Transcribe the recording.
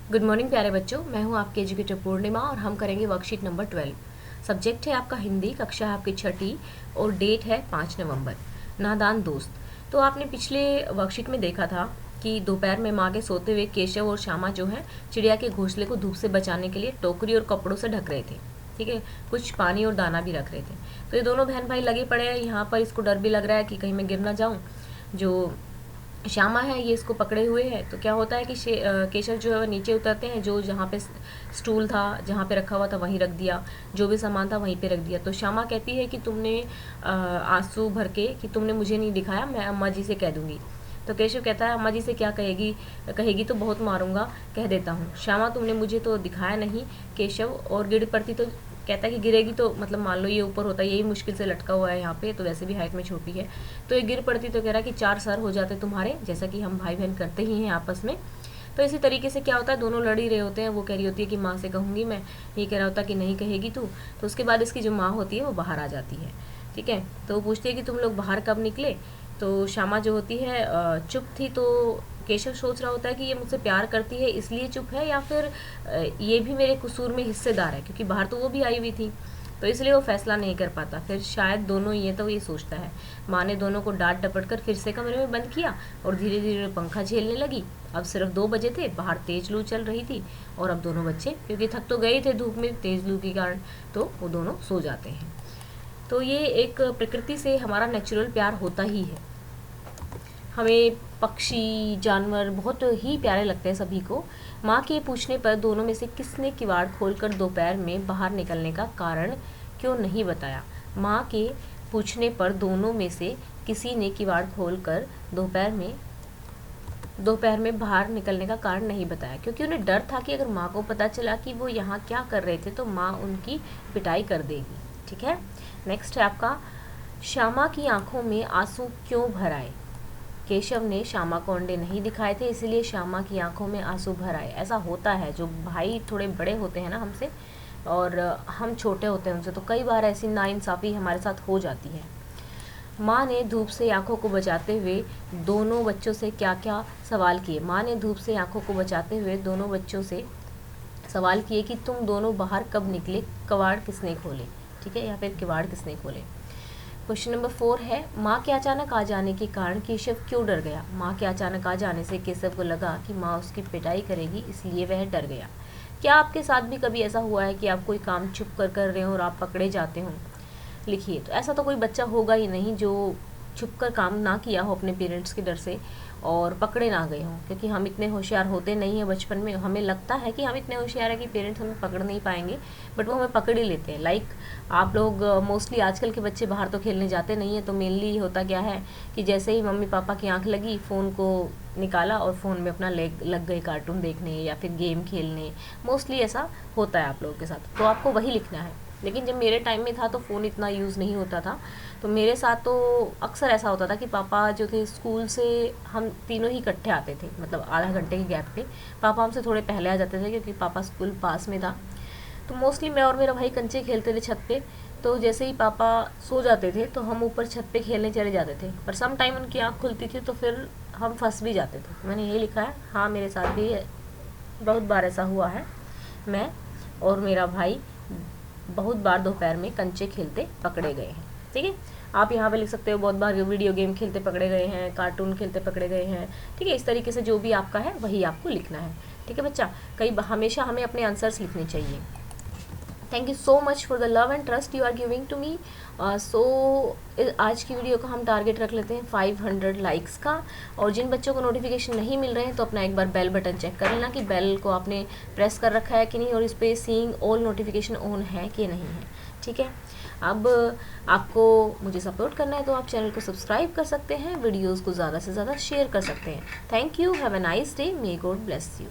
Good morning प्यारे बच्चों, मैं हूं आपकी एजुकेटर पूर्णिमा और हम करेंगे वर्कशीट नंबर 12। सब्जेक्ट है आपका हिंदी, कक्षा है आपकी छठी और डेट है 5 नवंबर। नादान दोस्त। तो आपने पिछले वर्कशीट में देखा था कि दोपहर में माँ के सोते हुए केशव और श्यामा जो है चिड़िया के घोंसले को धूप से बचाने के लिए टोकरी और कपड़ों से ढक रहे थे। ठीक है, कुछ पानी और दाना भी रख रहे थे। तो ये दोनों बहन भाई लगे पड़े हैं। यहाँ पर इसको डर भी लग रहा है कि कहीं मैं गिर ना जाऊँ। जो श्यामा है ये इसको पकड़े हुए है। तो क्या होता है कि केशव जो है वो नीचे उतरते हैं, जो जहाँ पे स्टूल था, जहाँ पे रखा हुआ था वहीं रख दिया, जो भी सामान था वहीं पे रख दिया। तो श्यामा कहती है कि तुमने आंसू भर के कि तुमने मुझे नहीं दिखाया, मैं अम्मा जी से कह दूंगी। तो केशव कहता है अम्मा जी से क्या कहेगी, कहेगी तो बहुत मारूंगा, कह देता हूँ। श्यामा तुमने मुझे तो दिखाया नहीं। केशव और गिर पड़ती तो कहता है कि गिरेगी तो मतलब मान लो ये ऊपर होता है, यही मुश्किल से लटका हुआ है यहाँ पे, तो वैसे भी हाइट में छोटी है। तो ये गिर पड़ती तो कह रहा है कि 4 सर हो जाते तुम्हारे, जैसा कि हम भाई बहन करते ही हैं आपस में। तो इसी तरीके से क्या होता है, दोनों लड़ ही रहे होते हैं। वो कह रही होती है कि माँ से कहूँगी मैं, ये कह रहा होता है कि नहीं कहेगी तू। तो उसके बाद इसकी जो माँ होती है वो बाहर आ जाती है। ठीक है, तो वो पूछती है कि तुम लोग बाहर कब निकले। तो श्यामा जो होती है चुप थी। तो केशव सोच रहा होता है कि ये मुझसे प्यार करती है इसलिए चुप है, या फिर ये भी मेरे कसूर में हिस्सेदार है, क्योंकि बाहर तो वो भी आई हुई थी, तो इसलिए वो फैसला नहीं कर पाता। फिर शायद दोनों ही है, तो ये सोचता है। माँ ने दोनों को डांट डपट कर फिर से कमरे में बंद किया और धीरे धीरे पंखा झेलने लगी। अब सिर्फ 2 बजे थे, बाहर तेज लू चल रही थी और अब दोनों बच्चे क्योंकि थक तो गए थे धूप में तेज लू के कारण, तो वो दोनों सो जाते हैं। तो ये एक प्रकृति से हमारा नेचुरल प्यार होता ही है। हमें पक्षी जानवर बहुत ही प्यारे लगते हैं सभी को। माँ के पूछने पर दोनों में से किसने किवाड़ खोलकर दोपहर में बाहर निकलने का कारण क्यों नहीं बताया। माँ के पूछने पर दोनों में से किसी ने किवाड़ खोलकर दोपहर में बाहर निकलने का कारण नहीं बताया, क्योंकि उन्हें डर था कि अगर माँ को पता चला कि वो यहाँ क्या कर रहे थे तो माँ उनकी पिटाई कर देगी। ठीक है, नेक्स्ट है आपका श्यामा की आंखों में आंसू क्यों भर आए। केशव ने श्यामा को अंडे नहीं दिखाए थे, इसलिए श्यामा की आंखों में आंसू भर आए। ऐसा होता है, जो भाई थोड़े बड़े होते हैं ना हमसे और हम छोटे होते हैं उनसे, तो कई बार ऐसी नाइंसाफ़ी हमारे साथ हो जाती है। माँ ने धूप से आंखों को बचाते हुए दोनों बच्चों से क्या क्या सवाल किए। माँ ने धूप से आंखों को बचाते हुए दोनों बच्चों से सवाल किए कि तुम दोनों बाहर कब निकले, कबाड़ किसने खोले। ठीक है, या फिर किवाड़ किसने खोले। क्वेश्चन नंबर 4 है, माँ के अचानक आ जाने के कारण केशव क्यों डर गया। माँ के अचानक आ जाने से केशव को लगा कि माँ उसकी पिटाई करेगी, इसलिए वह डर गया। क्या आपके साथ भी कभी ऐसा हुआ है कि आप कोई काम छुप कर रहे हो और आप पकड़े जाते हो। लिखिए। तो ऐसा तो कोई बच्चा होगा ही नहीं जो छुप कर काम ना किया हो अपने पेरेंट्स के डर से और पकड़े ना गए हों, क्योंकि हम इतने होशियार होते नहीं हैं बचपन में। हमें लगता है कि हम इतने होशियार हैं कि पेरेंट्स हमें पकड़ नहीं पाएंगे, बट वो हमें पकड़ ही लेते हैं। लाइक आप लोग मोस्टली आजकल के बच्चे बाहर तो खेलने जाते नहीं हैं, तो मेनली होता क्या है कि जैसे ही मम्मी पापा की आंख लगी, फ़ोन को निकाला और फ़ोन में अपना लग गए कार्टून देखने या फिर गेम खेलने। मोस्टली ऐसा होता है आप लोगों के साथ, तो आपको वही लिखना है। लेकिन जब मेरे टाइम में था तो फ़ोन इतना यूज़ नहीं होता था, तो मेरे साथ तो अक्सर ऐसा होता था कि पापा जो थे स्कूल से, हम तीनों ही इकट्ठे आते थे, मतलब आधा घंटे के गैप पे। पापा हमसे थोड़े पहले आ जाते थे क्योंकि पापा स्कूल पास में था। तो मोस्टली मैं और मेरा भाई कंचे खेलते थे छत पे। तो जैसे ही पापा सो जाते थे तो हम ऊपर छत पे खेलने चले जाते थे, पर सम टाइम उनकी आँख खुलती थी तो फिर हम फंस भी जाते थे। मैंने यही लिखा है। हाँ, मेरे साथ भी बहुत बार ऐसा हुआ है। मैं और मेरा भाई बहुत बार दोपहर में कंचे खेलते पकड़े गए हैं। ठीक है, आप यहाँ पे लिख सकते हो बहुत बार वीडियो गेम खेलते पकड़े गए हैं, कार्टून खेलते पकड़े गए हैं। ठीक है, इस तरीके से जो भी आपका है वही आपको लिखना है। ठीक है बच्चा, हमेशा हमें अपने आंसर्स लिखने चाहिए। Thank you so much for the love and trust you are giving to me. So आज की वीडियो का हम टारगेट रख लेते हैं 500 लाइक्स का। और जिन बच्चों को नोटिफिकेशन नहीं मिल रहे हैं तो अपना एक बार बेल बटन चेक कर लेना कि बेल को आपने प्रेस कर रखा है कि नहीं, और इस पर सीइंग ऑल नोटिफिकेशन ऑन है कि नहीं है। ठीक है, अब आपको मुझे सपोर्ट करना है तो आप चैनल को सब्सक्राइब कर सकते हैं, वीडियोज़ को ज़्यादा से ज़्यादा शेयर कर सकते हैं। Thank you, have a nice day, may God bless you.